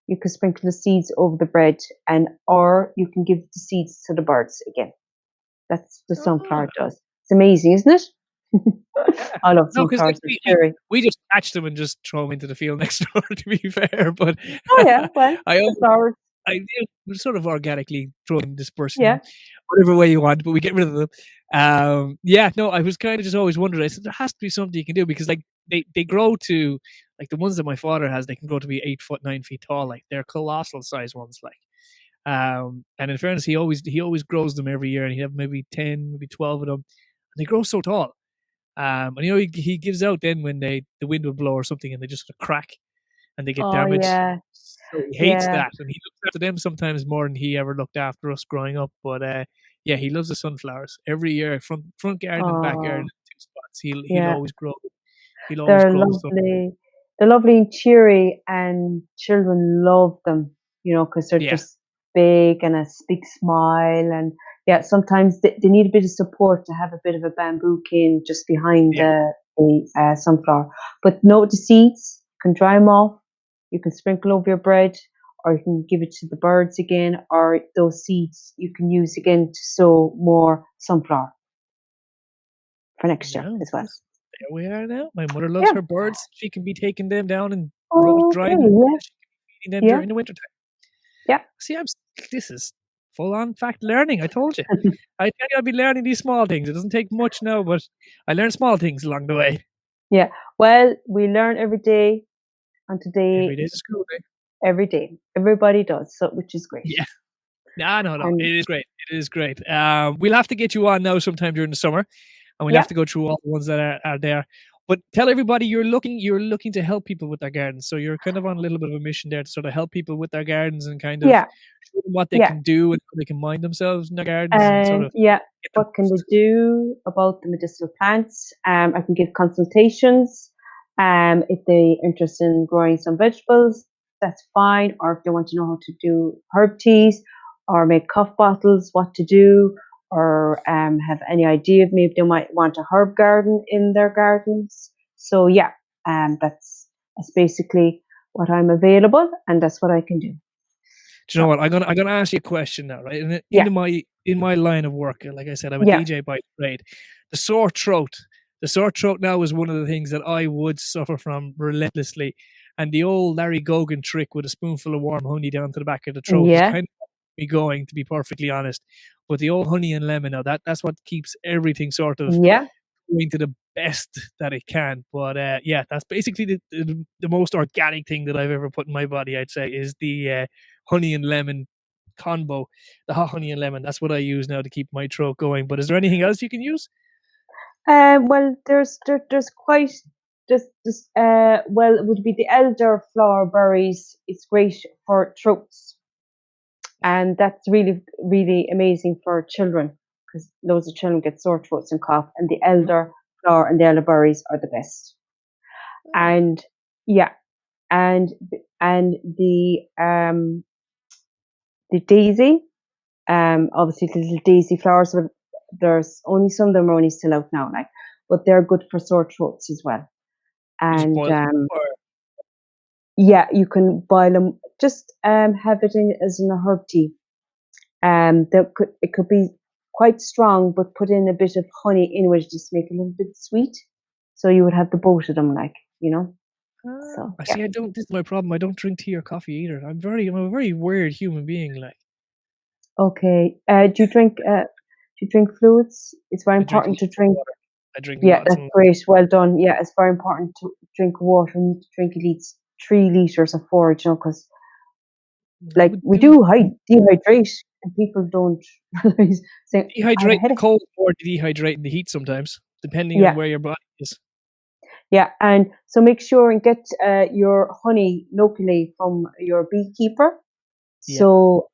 you could sprinkle the seeds over the bread, and or you can give the seeds to the birds again. That's the ah, sunflower does. It's amazing, isn't it? yeah. I love No, because sunflowers. It's we very. we just catch them and just throw them into the field next door. To be fair, but Oh yeah, well, I the flowers. I do we sort of organically throw them, disperse Yeah, them whatever way you want, but we get rid of them. Yeah, no, I was kind of just always wondering. I said there has to be something you can do because like they grow to like the ones that my father has. They can grow to be 8 foot, 9 feet tall. Like they're colossal size ones. Like And in fairness, he always grows them every year, and he have maybe 10, maybe 12 of them, and they grow so tall. And he gives out then when the wind will blow or something, and they just crack and they get Oh damaged. yeah, So he hates yeah. that, and he looks after them sometimes more than he ever looked after us growing up. But yeah, he loves the sunflowers every year, front garden and back garden, Oh two spots. He'll yeah. always grow. He'll always They're grow stuff. lovely. They're lovely and cheery, and children love them. Because they're Yeah, just big and a big smile, and yeah, sometimes they need a bit of support to have a bit of a bamboo cane just behind yeah. the sunflower. But no, the seeds can dry them off. You can sprinkle over your bread, or you can give it to the birds again, or those seeds you can use again to sow more sunflower for next year No, as well. there we are now. My mother loves Yeah. her birds. She can be taking them down and Okay. drying them. Yeah. She can be feeding them Yeah. during the winter time. Yeah. See, this is full on fact learning. I told you. I tell you, I'll be learning these small things. It doesn't take much now, but I learn small things along the way. Yeah. Well, we learn every day, and Every today day's a school day. every day. Everybody does, so which is great. Yeah. No. And It is great. It is great. We'll have to get you on now sometime during the summer, and we'll yeah, have to go through all the ones that are there. But tell everybody you're looking to help people with their gardens. So you're kind of on a little bit of a mission there to sort of help people with their gardens and kind of yeah, show them what they yeah, can do and how they can mind themselves in their gardens and sort of yeah. get the What can they most. do about the medicinal plants? I can give consultations. If they're interested in growing some vegetables, that's fine. Or if they want to know how to do herb teas or make cough bottles, what to do, or have any idea, maybe they might want a herb garden in their gardens. So yeah, that's basically what I'm available, and that's what I can do. Do you So know what? I'm gonna ask you a question now, right? And yeah, in my line of work, like I said, I'm a yeah, DJ by trade. The sore throat, the sore throat now is one of the things that I would suffer from relentlessly. And the old Larry Gogan trick with a spoonful of warm honey down to the back of the throat is yeah, kind of me going, to be perfectly honest. But the old honey and lemon, now that's what keeps everything sort of yeah. going to the best that it can. But yeah, that's basically the most organic thing that I've ever put in my body. I'd say is the honey and lemon combo, the hot honey and lemon. That's what I use now to keep my throat going. But is there anything else you can use? Well, there's quite well, it would be the elderflower berries. It's great for throats, and that's really really amazing for children because loads of children get sore throats and cough, and the elderflower and the elderberries are the best. And yeah, and and the daisy, obviously the little daisy flowers, but there's only some of them are only still out now, like, but they're good for sore throats as well. You just And boil them up, or yeah, you can boil them. Just have it in as in a herb tea. It could be quite strong, but put in a bit of honey in it just to make it a little bit sweet. So you would have the both of them, So I yeah. see. I don't. This is my problem. I don't drink tea or coffee either. I'm a very weird human being. Like Okay. Do you drink fluids? It's very I drink important lots to of drink. water. I drink Yeah, lots that's and great. Well done. Yeah, it's very important to drink water. You need to drink at least 3 liters of four, because I like would we do do dehydrate, and people don't realize. Saying, I have a dehydrate in the headache. cold or dehydrate in the heat sometimes, depending on Yeah, where your body is. yeah, and so make sure and get your honey locally from your beekeeper. Yeah. So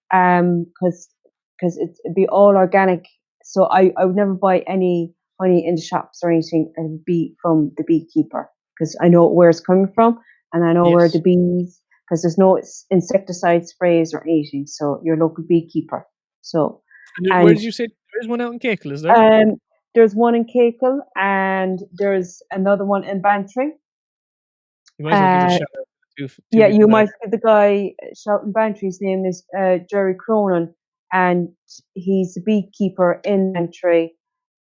it'd be all organic. So I would never buy any honey in the shops or anything. And be from the beekeeper because I know where it's coming from and I know where the Yes. bees, because there's no insecticide sprays or anything. So your local beekeeper. So Where and did you say there is one out in Cakel? Is there? um there's one in Cakel and there's another one in Bantry. You might as well give a Uh, shout out to two Yeah, you people there. might give the guy shouting Bantry. His name is Jerry Cronin, and he's a beekeeper in Bantry.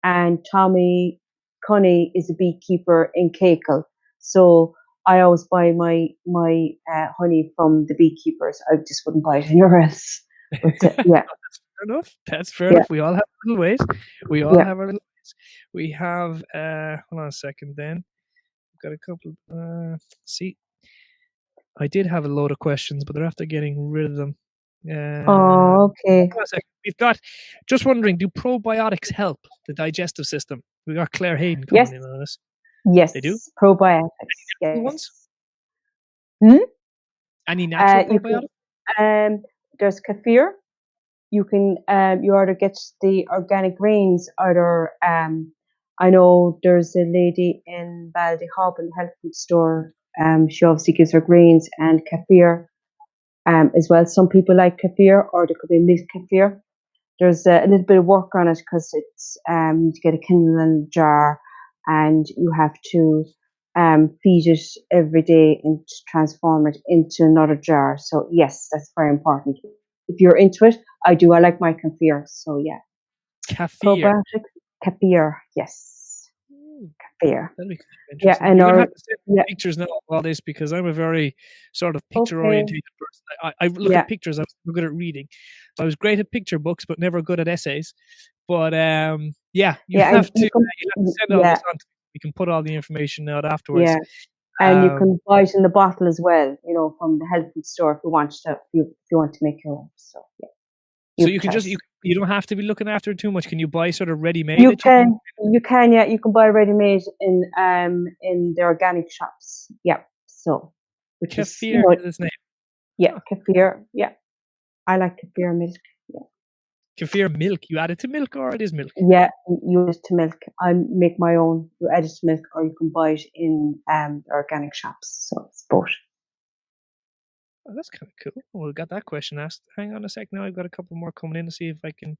And Tommy Cunny is a beekeeper in Cakel. So I always buy my honey from the beekeepers. I just wouldn't buy it anywhere else. But yeah, Fair enough. That's fair yeah, enough. We all have our little ways. We all yeah. have our little ways. We have hold on a second then. We've got a couple see, I did have a load of questions, but they're after getting rid of them. Oh, okay. Hold on a second. We've got, just wondering, do probiotics help the digestive system? We got Claire Hayden Yes, coming in on this. yes. They do? Probiotics. Natural Yes. ones? Hmm? Any natural You can. probiotics? There's kefir. You can. You either get the organic grains, either. I know there's a lady in Ballyhob in the health food store. She obviously gives her grains and kefir. As well. Some people like kefir, or there could be milk kefir. There's a little bit of work on it because it's you get a Kindle jar, and you have to feed it every day and transform it into another jar. So yes, that's very important. If you're into it, I do. I like my kefir. So yeah, Kefir. probiotic kefir. Yes, kefir. That'd be kind of Yeah, interesting. and You're going to our have to send me yeah. pictures now of all this because I'm a very sort of picture Okay. oriented person. I look Yeah. at pictures. I was never good at reading. So I was great at picture books, but never good at essays. But yeah, you Yeah, and have to send all yeah, this on. We can put all the information out afterwards. yeah. And you Um, can buy it in the bottle as well, from the health food store if you want to. If you want to make your own. So yeah, so you you can choice. just you don't have to be looking after it too much. Can you buy sort of ready made? You can, yeah. You can buy ready made in the organic shops. Yeah. So, which Kefir is is its name. yeah, kefir. Yeah, I like kefir milk. Yeah. Kefir milk. You add it to milk, or it is milk. Yeah, you use it to milk. I make my own. You add it to milk, or you can buy it in the organic shops. So it's both. Oh, that's kind of cool. Well, we got that question asked. Hang on a sec. Now I've got a couple more coming in to see if I can.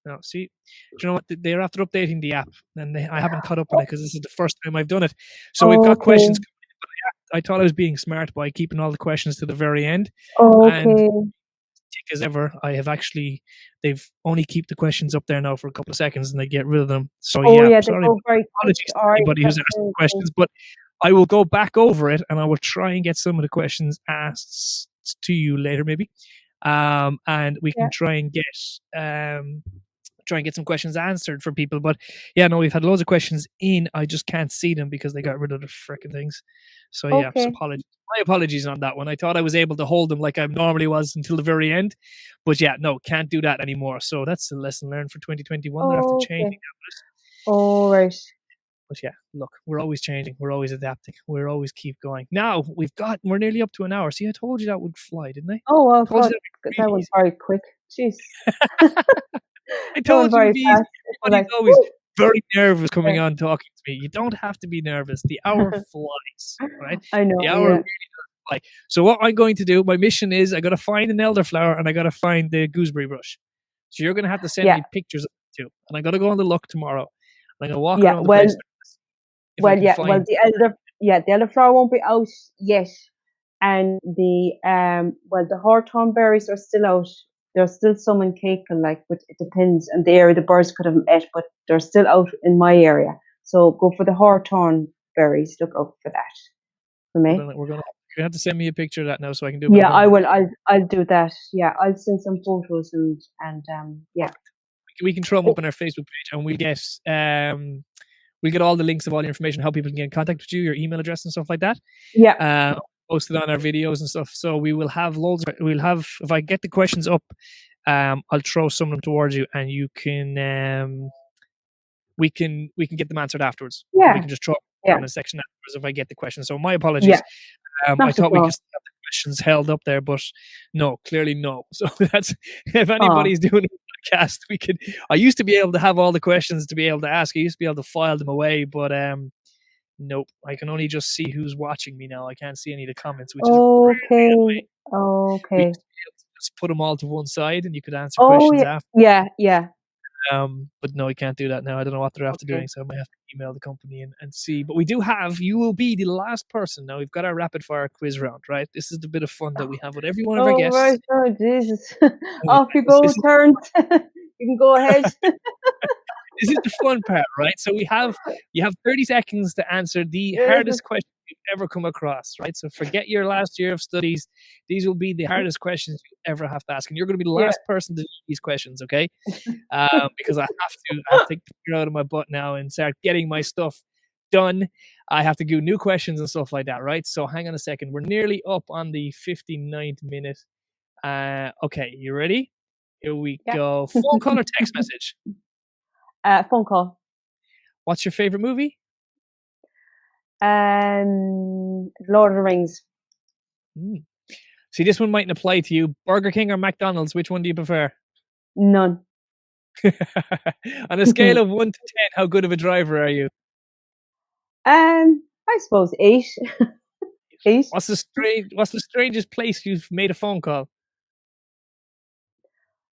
No, see, do you know what? They're after updating the app, and I haven't caught up on it because this is the first time I've done it. So we've got questions coming in, but I thought I was being smart by keeping all the questions to the very end. And tick as ever, they've only keep the questions up there now for a couple of seconds, and they get rid of them. So sorry, apologies to anybody who's asked questions, but I will go back over it, and I will try and get some of the questions asked to you later, maybe. And we can try and get some questions answered for people. But yeah, no, we've had loads of questions in. I just can't see them because they got rid of the frickin' things. So yeah, apologies. My apologies on that one. I thought I was able to hold them like I normally was until the very end, but yeah, no, can't do that anymore. So that's a lesson learned for 2021. They're after changing that. All right. But yeah, look, we're always changing. We're always adapting. We're always keep going. Now we're nearly up to an hour. See, I told you that would fly, didn't I? Oh, well, God, that that was very quick. Jeez. I told you it'd be easy. Everybody's always very nervous coming Yeah. on talking to me. You don't have to be nervous. The hour flies, right? I know. The hour really does fly. So what I'm going to do, my mission is I got to find an elderflower and I got to find the gooseberry bush. So you're going to have to send me pictures of it too. And I got to go on the look tomorrow. And I'm going to walk around the place. The elderflower won't be out yet, and the hawthorn berries are still out. There's still some in Cakel, but it depends on the area the birds could have ate, but they're still out in my area. So go for the hawthorn berries. Look out for that. For me. You're gonna have to send me a picture of that now so I can do. Yeah, I will. I'll do that. Yeah, I'll send some photos and yeah. We can throw them up on our Facebook page, and we'll get all the links of all the information, how people can get in contact with you, your email address and stuff like that. Yeah. Posted on our videos and stuff. So we will have loads. If I get the questions up, I'll throw some of them towards you, and you can we can get them answered afterwards. Yeah. We can just throw on a section afterwards if I get the questions. So my apologies. Yeah. I thought we could have the questions held up there, but no, clearly no. So that's, if anybody's doing a podcast, I used to be able to have all the questions to be able to ask. I used to be able to file them away, but nope. I can only just see who's watching me now. I can't see any of the comments, which is really okay. Just put them all to one side, and you could answer questions after. Yeah. But no, I can't do that now. I don't know what they're after doing, so I might have to email the company and see. But you will be the last person. Now we've got our rapid fire quiz round, right? This is the bit of fun that we have with every one of our guests. Right. Oh, Jesus. Off you go, turn. You can go ahead. This is the fun part, right? So you have 30 seconds to answer the hardest question you've ever come across, right? So forget your last year of studies. These will be the hardest questions you ever have to ask. And you're going to be the last person to do these questions, okay? Because I have to take the finger out of my butt now and start getting my stuff done, I have to do new questions and stuff like that, right? So hang on a second. We're nearly up on the 59th minute. Okay, you ready? Here we Yeah. go. Phone call or text message? Phone call. What's your favorite movie? Lord of the Rings. See, this one mightn't apply to you. Burger King or McDonald's? Which one do you prefer? None. On a scale of 1 to 10, how good of a driver are you? I suppose 8. 8. What's the strangest place you've made a phone call?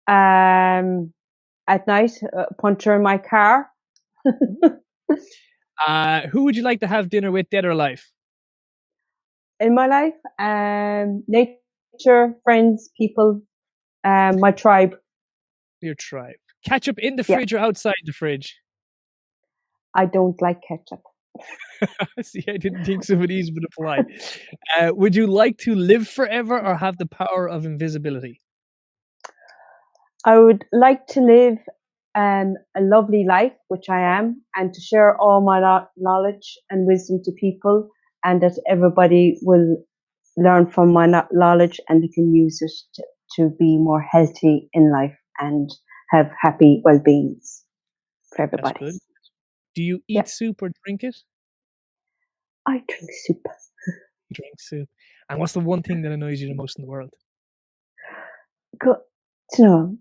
At night, puncture in my car. Who would you like to have dinner with, dead or alive? In my life, nature, friends, people, my tribe. Your tribe. Ketchup in the fridge or outside the fridge? I don't like ketchup. See, I didn't think some of these would apply. Would you like to live forever or have the power of invisibility? I would like to live a lovely life, which I am, and to share all my knowledge and wisdom to people, and that everybody will learn from my knowledge and they can use it to be more healthy in life and have happy well-beings for everybody. That's good. Do you eat soup or drink it? I drink soup. You drink soup. And what's the one thing that annoys you the most in the world?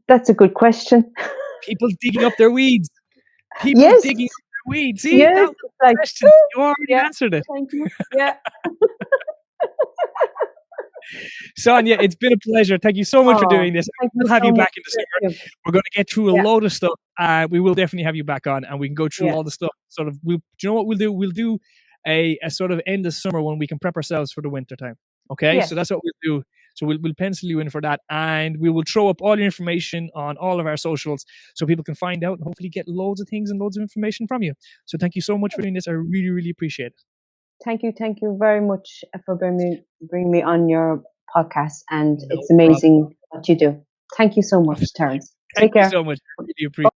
That's a good question. People digging up their weeds. People digging up their weeds. See, yes, that was the question. You already answered it. Thank you. Yeah. Sonya, it's been a pleasure. Thank you so much for doing this. We'll have you back in the summer. We're going to get through a load of stuff. We will definitely have you back on, and we can go through all the stuff. Sort of. Do you know what we'll do? We'll do a sort of end of summer when we can prep ourselves for the winter time. Okay, so that's what we'll do. So we'll pencil you in for that, and we will throw up all your information on all of our socials so people can find out and hopefully get loads of things and loads of information from you. So thank you so much for doing this. I really, really appreciate it. Thank you very much for bringing me on your podcast, and it's amazing what you do. Thank you so much, Terence. Take care. Thank you so much. I really appreciate it.